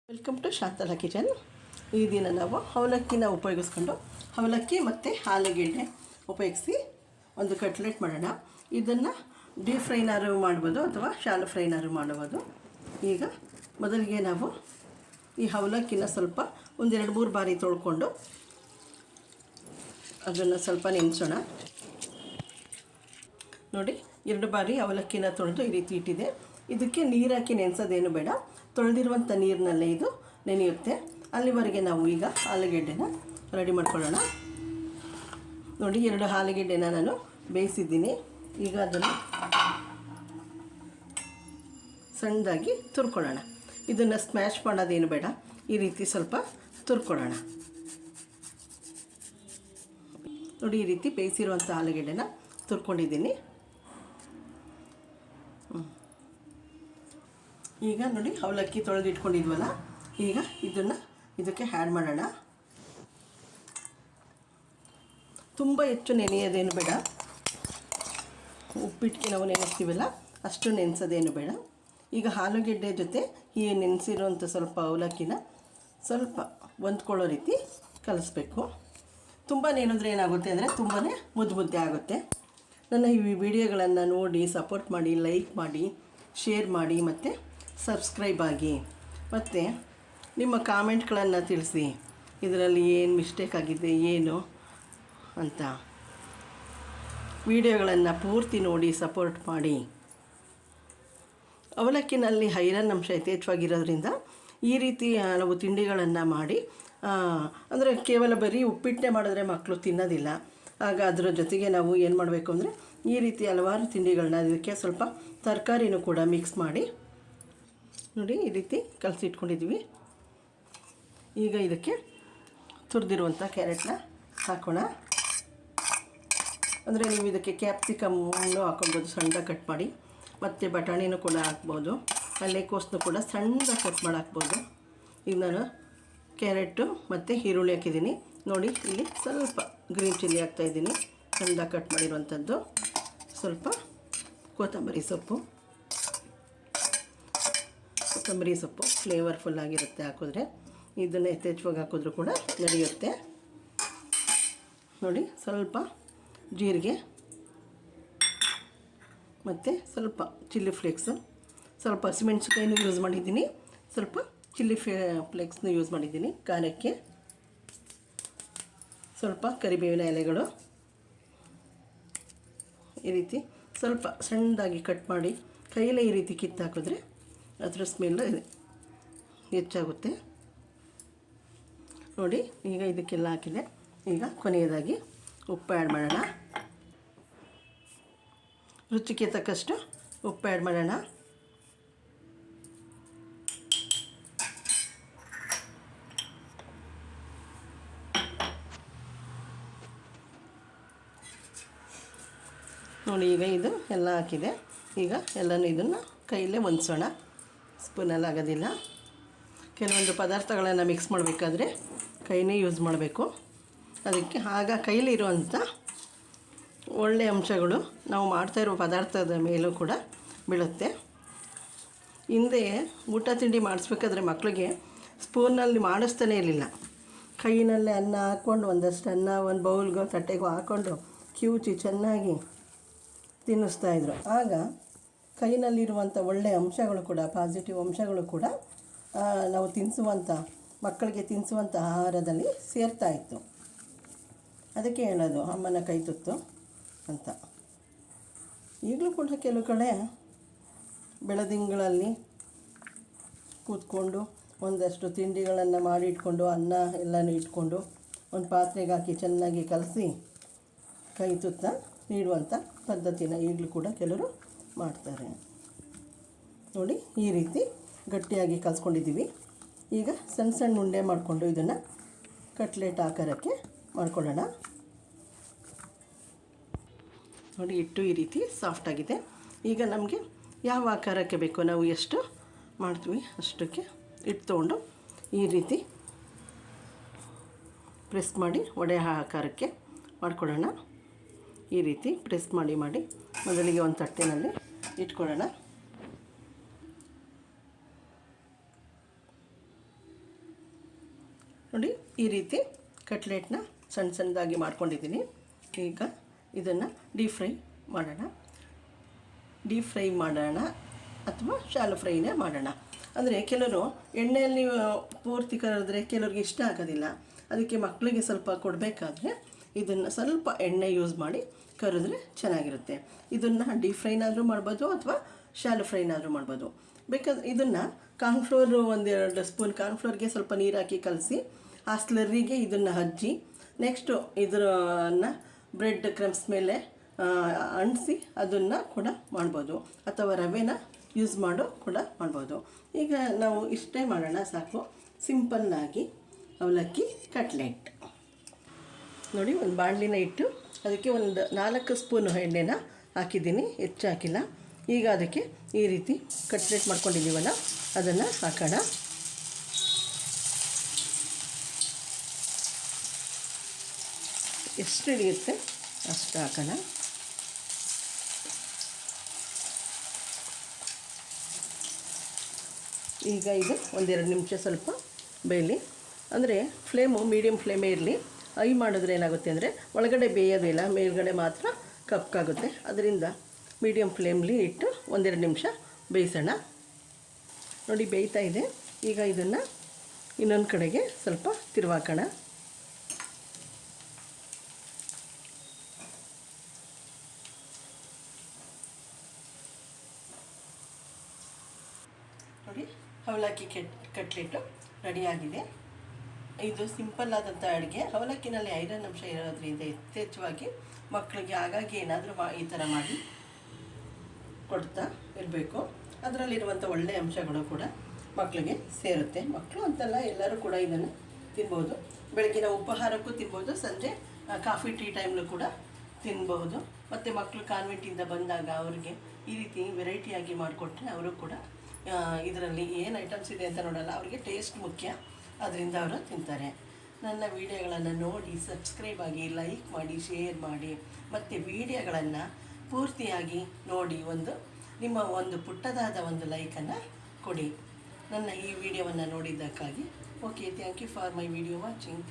Welcome to Shantala kitchen. ಈ ದಿನ ನಾವು ಅವಲಕ್ಕಿನ ಉಪಯೋಗಿಸ್ಕೊಂಡು ಅವಲಕ್ಕಿ ಮತ್ತು ಆಲೂಗೆಡ್ಡೆ ಉಪಯೋಗಿಸಿ ಒಂದು ಕಟ್ಲೆಟ್ ಮಾಡೋಣ. ಇದನ್ನು ಡೀಪ್ ಫ್ರೈನಾರು ಮಾಡ್ಬೋದು ಅಥವಾ ಶಾಲೋ ಫ್ರೈನಾರು ಮಾಡ್ಬೋದು. ಈಗ ಮೊದಲಿಗೆ ನಾವು ಈ ಅವಲಕ್ಕಿನ ಸ್ವಲ್ಪ ಒಂದು 2-3 ಬಾರಿ ತೊಳ್ಕೊಂಡು ಅದನ್ನು ಸ್ವಲ್ಪ ನೆನೆಸೋಣ. ನೋಡಿ, 2 ಬಾರಿ ಅವಲಕ್ಕಿನ ತೊಳೆದು ಈ ರೀತಿ ಇಟ್ಟಿದೆ. ಇದಕ್ಕೆ ನೀರು ಹಾಕಿ ನೆನೆಸೋದೇನು ಬೇಡ, ತೊಳೆದಿರುವಂಥ ನೀರಿನಲ್ಲೇ ಇದು ನೆನೆಯುತ್ತೆ. ಅಲ್ಲಿವರೆಗೆ ನಾವು ಈಗ ಆಲೂಗೆಡ್ಡೆನ ರೆಡಿ ಮಾಡ್ಕೊಳ್ಳೋಣ. ನೋಡಿ, 2 ಆಲೂಗೆಡ್ಡೆನ ನಾನು ಬೇಯಿಸಿದ್ದೀನಿ. ಈಗ ಅದನ್ನು ಸಣ್ಣದಾಗಿ ತುರ್ಕೊಳ್ಳೋಣ. ಇದನ್ನು ಸ್ಮ್ಯಾಶ್ ಮಾಡೋದೇನು ಬೇಡ, ಈ ರೀತಿ ಸ್ವಲ್ಪ ತುರ್ಕೊಳ್ಳೋಣ. ನೋಡಿ, ಈ ರೀತಿ ಬೇಯಿಸಿರುವಂಥ ಆಲೂಗೆಡ್ಡೆನ ತುರ್ಕೊಂಡಿದ್ದೀನಿ. ಈಗ ನೋಡಿ, ಅವಲಕ್ಕಿ ತೊಳೆದು ಇಟ್ಕೊಂಡಿದ್ವಲ್ಲ, ಈಗ ಇದಕ್ಕೆ ಆ್ಯಡ್ ಮಾಡೋಣ. ತುಂಬ ಹೆಚ್ಚು ನೆನೆಯೋದೇನು ಬೇಡ, ಉಪ್ಪಿಟ್ಟಿಗೆ ನಾವು ನೆನೆಸ್ತೀವಲ್ಲ ಅಷ್ಟು ನೆನೆಸೋದೇನು ಬೇಡ. ಈಗ ಆಲೂಗೆಡ್ಡೆ ಜೊತೆ ಈ ನೆನೆಸಿರೋಂಥ ಸ್ವಲ್ಪ ಅವಲಕ್ಕಿನ ಸ್ವಲ್ಪ ಹೊಂದ್ಕೊಳ್ಳೋ ರೀತಿ ಕಲಿಸ್ಬೇಕು. ತುಂಬ ನೆನೆದ್ರೆ ಏನಾಗುತ್ತೆ ಅಂದರೆ ತುಂಬಾ ಮುದ್ದೆ ಆಗುತ್ತೆ. ನನ್ನ ಈ ವಿಡಿಯೋಗಳನ್ನು ನೋಡಿ ಸಪೋರ್ಟ್ ಮಾಡಿ, ಲೈಕ್ ಮಾಡಿ, ಶೇರ್ ಮಾಡಿ ಮತ್ತು ಸಬ್ಸ್ಕ್ರೈಬ್ ಆಗಿ. ಮತ್ತು ನಿಮ್ಮ ಕಾಮೆಂಟ್ಗಳನ್ನು ತಿಳಿಸಿ, ಇದರಲ್ಲಿ ಏನು ಮಿಸ್ಟೇಕ್ ಆಗಿದೆ ಏನು ಅಂತ. ವಿಡಿಯೋಗಳನ್ನು ಪೂರ್ತಿ ನೋಡಿ ಸಪೋರ್ಟ್ ಮಾಡಿ. ಅವಲಕ್ಕಿನಲ್ಲಿ ಐರನ್ ಅಂಶ ಯಥೇಚ್ಛವಾಗಿರೋದ್ರಿಂದ ಈ ರೀತಿ ಹಲವು ತಿಂಡಿಗಳನ್ನು ಮಾಡಿ, ಅಂದರೆ ಕೇವಲ ಬರೀ ಉಪ್ಪಿಟ್ಟೆ ಮಾಡಿದ್ರೆ ಮಕ್ಕಳು ತಿನ್ನೋದಿಲ್ಲ. ಆಗ ಅದರ ಜೊತೆಗೆ ನಾವು ಏನು ಮಾಡಬೇಕು ಅಂದರೆ ಈ ರೀತಿ ಹಲವಾರು ತಿಂಡಿಗಳನ್ನ, ಇದಕ್ಕೆ ಸ್ವಲ್ಪ ತರಕಾರಿನೂ ಕೂಡ ಮಿಕ್ಸ್ ಮಾಡಿ. ನೋಡಿ, ಈ ರೀತಿ ಕಲಸಿಟ್ಕೊಂಡಿದ್ವಿ. ಈಗ ಇದಕ್ಕೆ ತುರಿದಿರುವಂಥ ಕ್ಯಾರೆಟ್ನ ಹಾಕೋಣ. ಅಂದರೆ ನೀವು ಇದಕ್ಕೆ ಕ್ಯಾಪ್ಸಿಕಮ್ಮನ್ನು ಹಾಕೊಬೋದು, ಸಣ್ಣದಾಗಿ ಕಟ್ ಮಾಡಿ. ಮತ್ತು ಬಟಾಣಿನೂ ಕೂಡ ಹಾಕ್ಬೋದು, ಅಲ್ಲೆಕೋಸನ್ನು ಕೂಡ ಸಣ್ಣದಾಗಿ ಕಟ್ ಮಾಡಿ ಹಾಕ್ಬೋದು. ಈಗ ನಾನು ಕ್ಯಾರೆಟು ಮತ್ತು ಈರುಳ್ಳಿ ಹಾಕಿದ್ದೀನಿ. ನೋಡಿ, ಇಲ್ಲಿ ಸ್ವಲ್ಪ ಗ್ರೀನ್ ಚಿಲ್ಲಿ ಹಾಕ್ತಾಯಿದ್ದೀನಿ, ಸಣ್ಣದಾಗಿ ಕಟ್ ಮಾಡಿರುವಂಥದ್ದು. ಸ್ವಲ್ಪ ಕೊತ್ತಂಬರಿ ಸೊಪ್ಪು ಫ್ಲೇವರ್ಫುಲ್ ಆಗಿರುತ್ತೆ ಹಾಕಿದ್ರೆ. ಇದನ್ನು ಯಥೇಚ್ಛವಾಗಿ ಹಾಕಿದ್ರೂ ಕೂಡ ನಡೆಯುತ್ತೆ. ನೋಡಿ, ಸ್ವಲ್ಪ ಜೀರಿಗೆ ಮತ್ತು ಸ್ವಲ್ಪ ಚಿಲ್ಲಿ ಫ್ಲೇಕ್ಸು, ಸ್ವಲ್ಪ ಹಸಿಮೆಣ್ಸಿನ್ಕಾಯಿನೂ ಯೂಸ್ ಮಾಡಿದ್ದೀನಿ, ಸ್ವಲ್ಪ ಚಿಲ್ಲಿ ಫ್ಲೇಕ್ಸ್ನೂ ಯೂಸ್ ಮಾಡಿದ್ದೀನಿ ಖಾರಕ್ಕೆ. ಸ್ವಲ್ಪ ಕರಿಬೇವಿನ ಎಲೆಗಳು ಈ ರೀತಿ ಸ್ವಲ್ಪ ಸಣ್ಣದಾಗಿ ಕಟ್ ಮಾಡಿ ಕೈಯಲ್ಲೇ ಈ ರೀತಿ ಕಿತ್ತಾಕಿದ್ರೆ ಅದರ ಸ್ಮೆಲ್ ಹೆಚ್ಚಾಗುತ್ತೆ. ನೋಡಿ, ಈಗ ಇದಕ್ಕೆಲ್ಲ ಹಾಕಿದೆ. ಈಗ ಕೊನೆಯದಾಗಿ ಉಪ್ಪು ಆ್ಯಡ್ ಮಾಡೋಣ. ರುಚಿಗೆ ತಕ್ಕಷ್ಟು ಉಪ್ಪು ಆ್ಯಡ್ ಮಾಡೋಣ. ನೋಡಿ, ಈಗ ಇದು ಎಲ್ಲ ಹಾಕಿದೆ. ಈಗ ಎಲ್ಲನೂ ಇದನ್ನು ಕೈಯಲ್ಲೇ ಹೊಂದಿಸೋಣ, ಸ್ಪೂನಲ್ಲಿ ಆಗೋದಿಲ್ಲ. ಕೆಲವೊಂದು ಪದಾರ್ಥಗಳನ್ನು ಮಿಕ್ಸ್ ಮಾಡಬೇಕಾದ್ರೆ ಕೈನೇ ಯೂಸ್ ಮಾಡಬೇಕು. ಅದಕ್ಕೆ ಆಗ ಕೈಲಿರುವಂಥ ಒಳ್ಳೆಯ ಅಂಶಗಳು ನಾವು ಮಾಡ್ತಾಯಿರೋ ಪದಾರ್ಥದ ಮೇಲೂ ಕೂಡ ಬೀಳುತ್ತೆ. ಹಿಂದೆ ಊಟ ತಿಂಡಿ ಮಾಡಿಸ್ಬೇಕಾದ್ರೆ ಮಕ್ಕಳಿಗೆ ಸ್ಪೂನಲ್ಲಿ ಮಾಡಿಸ್ತಾನೇ ಇರಲಿಲ್ಲ. ಕೈಯಲ್ಲೇ ಅನ್ನ ಹಾಕ್ಕೊಂಡು, ಒಂದಷ್ಟು ಅನ್ನ ಒಂದು ಬೌಲ್ಗೋ ತಟ್ಟೆಗೋ ಹಾಕ್ಕೊಂಡು ಕಿವುಚಿ ಚೆನ್ನಾಗಿ ತಿನ್ನಿಸ್ತಾಯಿದ್ರು. ಆಗ ಕೈನಲ್ಲಿರುವಂಥ ಒಳ್ಳೆಯ ಅಂಶಗಳು ಕೂಡ, ಪಾಸಿಟಿವ್ ಅಂಶಗಳು ಕೂಡ ನಾವು ಮಕ್ಕಳಿಗೆ ತಿನ್ನಿಸುವಂಥ ಆಹಾರದಲ್ಲಿ ಸೇರ್ತಾಯಿತ್ತು. ಅದಕ್ಕೆ ಹೇಳೋದು ಅಮ್ಮನ ಕೈ ತುತ್ತು ಅಂತ. ಈಗಲೂ ಕೂಡ ಕೆಲವು ಕಡೆ ಬೆಳದಿಂಗಳಲ್ಲಿ ಕೂತ್ಕೊಂಡು ಒಂದಷ್ಟು ತಿಂಡಿಗಳನ್ನು ಮಾಡಿ ಇಟ್ಕೊಂಡು, ಅನ್ನ ಎಲ್ಲನೂ ಇಟ್ಕೊಂಡು ಒಂದು ಪಾತ್ರೆಗೆ ಹಾಕಿ ಚೆನ್ನಾಗಿ ಕಲಸಿ ಕೈ ತುತ್ತ ನೀಡುವಂಥ ಪದ್ಧತಿನ ಈಗಲೂ ಕೂಡ ಕೆಲವರು ಮಾಡ್ತಾರೆ. ನೋಡಿ, ಈ ರೀತಿ ಗಟ್ಟಿಯಾಗಿ ಕಲಿಸ್ಕೊಂಡಿದ್ದೀವಿ. ಈಗ ಸಣ್ಣ ಸಣ್ಣ ಉಂಡೆ ಮಾಡಿಕೊಂಡು ಇದನ್ನು ಕಟ್ಲೆಟ್ ಆಕಾರಕ್ಕೆ ಮಾಡ್ಕೊಳ್ಳೋಣ. ನೋಡಿ, ಹಿಟ್ಟು ಈ ರೀತಿ ಸಾಫ್ಟಾಗಿದೆ. ಈಗ ನಮಗೆ ಯಾವ ಆಕಾರಕ್ಕೆ ಬೇಕೋ, ನಾವು ಎಷ್ಟು ಮಾಡ್ತೀವಿ ಅಷ್ಟಕ್ಕೆ ಹಿಟ್ಟು ತೊಗೊಂಡು ಈ ರೀತಿ ಪ್ರೆಸ್ ಮಾಡಿ ವಡೆ ಆಕಾರಕ್ಕೆ ಮಾಡ್ಕೊಳ್ಳೋಣ. ಈ ರೀತಿ ಪ್ರೆಸ್ ಮಾಡಿ ಮೊದಲಿಗೆ ಒಂದು ತಟ್ಟೆನಲ್ಲಿ ಇಟ್ಕೊಳ್ಳೋಣ. ನೋಡಿ ಈ ರೀತಿ ಕಟ್ಲೆಟ್ನ ಸಣ್ಣ ಸಣ್ಣದಾಗಿ ಮಾಡ್ಕೊಂಡಿದ್ದೀನಿ. ಈಗ ಇದನ್ನು ಡೀಪ್ ಫ್ರೈ ಮಾಡೋಣ ಅಥವಾ ಶಾಲೋ ಫ್ರೈನೇ ಮಾಡೋಣ. ಅಂದರೆ ಕೆಲವರು ಎಣ್ಣೆಯಲ್ಲಿ ಪೂರ್ತಿ ಕರೆದ್ರೆ ಕೆಲವ್ರಿಗೆ ಇಷ್ಟ ಆಗೋದಿಲ್ಲ. ಅದಕ್ಕೆ ಮಕ್ಕಳಿಗೆ ಸ್ವಲ್ಪ ಕೊಡಬೇಕಾದ್ರೆ ಇದನ್ನು ಸ್ವಲ್ಪ ಎಣ್ಣೆ ಯೂಸ್ ಮಾಡಿ ಕರೆದ್ರೆ ಚೆನ್ನಾಗಿರುತ್ತೆ. ಇದನ್ನು ಡೀಪ್ ಫ್ರೈನಾದರೂ ಮಾಡ್ಬೋದು ಅಥವಾ ಶಾಲೋ ಫ್ರೈನಾದರೂ ಮಾಡ್ಬೋದು. ಬೇಕಾದ್ರೆ ಇದನ್ನು ಕಾರ್ನ್ಫ್ಲೋರ್ 1-2 ಸ್ಪೂನ್ ಕಾರ್ನ್ಫ್ಲೋರ್ಗೆ ಸ್ವಲ್ಪ ನೀರು ಹಾಕಿ ಕಲಸಿ ಆ ಸ್ಲರ್ರಿಗೆ ಇದನ್ನು ಹಚ್ಚಿ ನೆಕ್ಸ್ಟು ಇದನ್ನು ಬ್ರೆಡ್ ಕ್ರಮ್ಸ್ ಮೇಲೆ ಅಂಟಿಸಿ ಅದನ್ನು ಕೂಡ ಮಾಡ್ಬೋದು, ಅಥವಾ ರವೆನ ಯೂಸ್ ಮಾಡೋ ಕೂಡ ಮಾಡ್ಬೋದು. ಈಗ ನಾವು ಇಷ್ಟೇ ಮಾಡೋಣ, ಸಾಕು. ಸಿಂಪಲ್ಲಾಗಿ ಅವಲಕ್ಕಿ ಕಟ್ಲೆಟ್. ನೋಡಿ, ಒಂದು ಬಾಣಲಿನ ಇಟ್ಟು ಅದಕ್ಕೆ ಒಂದು 4 ಸ್ಪೂನು ಎಣ್ಣೆನ ಹಾಕಿದ್ದೀನಿ, ಹೆಚ್ಚು ಹಾಕಿಲ್ಲ. ಈಗ ಅದಕ್ಕೆ ಈ ರೀತಿ ಕಟ್ಲೆಟ್ ಮಾಡ್ಕೊಂಡಿದ್ದೀವಲ್ಲ ಅದನ್ನು ಹಾಕೋಣ. ಎಷ್ಟು ಹಿಡಿಯುತ್ತೆ ಅಷ್ಟು ಹಾಕೋಣ. ಈಗ ಇದು 1-2 ನಿಮಿಷ ಸ್ವಲ್ಪ ಬೇಯಲಿ. ಅಂದರೆ ಫ್ಲೇಮು ಮೀಡಿಯಮ್ ಫ್ಲೇಮೇ ಇರಲಿ. ಐ ಮಾಡಿದ್ರೆ ಏನಾಗುತ್ತೆ ಅಂದರೆ ಒಳಗಡೆ ಬೇಯೋದಿಲ್ಲ, ಮೇಲ್ಗಡೆ ಮಾತ್ರ ಕಪ್ಪಾಗುತ್ತೆ. ಅದರಿಂದ ಮೀಡಿಯಮ್ ಫ್ಲೇಮ್ಲಿ ಇಟ್ಟು 1-2 ನಿಮಿಷ ಬೇಯಿಸೋಣ. ನೋಡಿ, ಬೇಯ್ತಾ ಇದೆ. ಈಗ ಇದನ್ನು ಇನ್ನೊಂದು ಕಡೆಗೆ ಸ್ವಲ್ಪ ತಿರುವಾಕೋಣ. ನೋಡಿ, ಅವಲಕ್ಕಿ ಕಟ್ಲೆಟು ರೆಡಿಯಾಗಿದೆ. ಇದು ಸಿಂಪಲ್ ಆದಂಥ ಅಡುಗೆ. ಅವಲಕ್ಕಿನಲ್ಲಿ ಐರನ್ ಅಂಶ ಇರೋದ್ರಿಂದ ಯಥೇಚ್ಛವಾಗಿ ಮಕ್ಕಳಿಗೆ ಆಗಾಗ್ಗೆ ಏನಾದರೂ ಈ ಥರ ಮಾಡಿ ಕೊಡ್ತಾ ಇರಬೇಕು. ಅದರಲ್ಲಿರುವಂಥ ಒಳ್ಳೆಯ ಅಂಶಗಳು ಕೂಡ ಮಕ್ಕಳಿಗೆ ಸೇರುತ್ತೆ. ಮಕ್ಕಳು ಅಂತಲ್ಲ, ಎಲ್ಲರೂ ಕೂಡ ಇದನ್ನು ತಿನ್ಬೋದು. ಬೆಳಗಿನ ಉಪಹಾರಕ್ಕೂ ತಿನ್ಬೋದು, ಸಂಜೆ ಕಾಫಿ ಟೀ ಟೈಮ್ಲೂ ಕೂಡ ತಿನ್ಬಹುದು. ಮತ್ತು ಮಕ್ಕಳು ಕಾನ್ವೆಂಟಿಂದ ಬಂದಾಗ ಅವರಿಗೆ ಈ ರೀತಿ ವೆರೈಟಿಯಾಗಿ ಮಾಡಿಕೊಟ್ರೆ ಅವರು ಕೂಡ ಇದರಲ್ಲಿ ಏನು ಐಟಮ್ಸ್ ಇದೆ ಅಂತ ನೋಡಲ್ಲ, ಅವರಿಗೆ ಟೇಸ್ಟ್ ಮುಖ್ಯ. ಅದರಿಂದ ಅವರು ತಿಂತಾರೆ. ನನ್ನ ವೀಡಿಯೋಗಳನ್ನು ನೋಡಿ ಸಬ್ಸ್ಕ್ರೈಬ್ ಆಗಿ, ಲೈಕ್ ಮಾಡಿ, ಶೇರ್ ಮಾಡಿ, ಮತ್ತು ವೀಡಿಯೋಗಳನ್ನು ಪೂರ್ತಿಯಾಗಿ ನೋಡಿ ನಿಮ್ಮ ಒಂದು ಪುಟ್ಟದಾದ ಒಂದು ಲೈಕನ್ನು ಕೊಡಿ. ನನ್ನ ಈ ವಿಡಿಯೋವನ್ನು ನೋಡಿದ್ದಕ್ಕಾಗಿ. Okay, thank you for my video watching.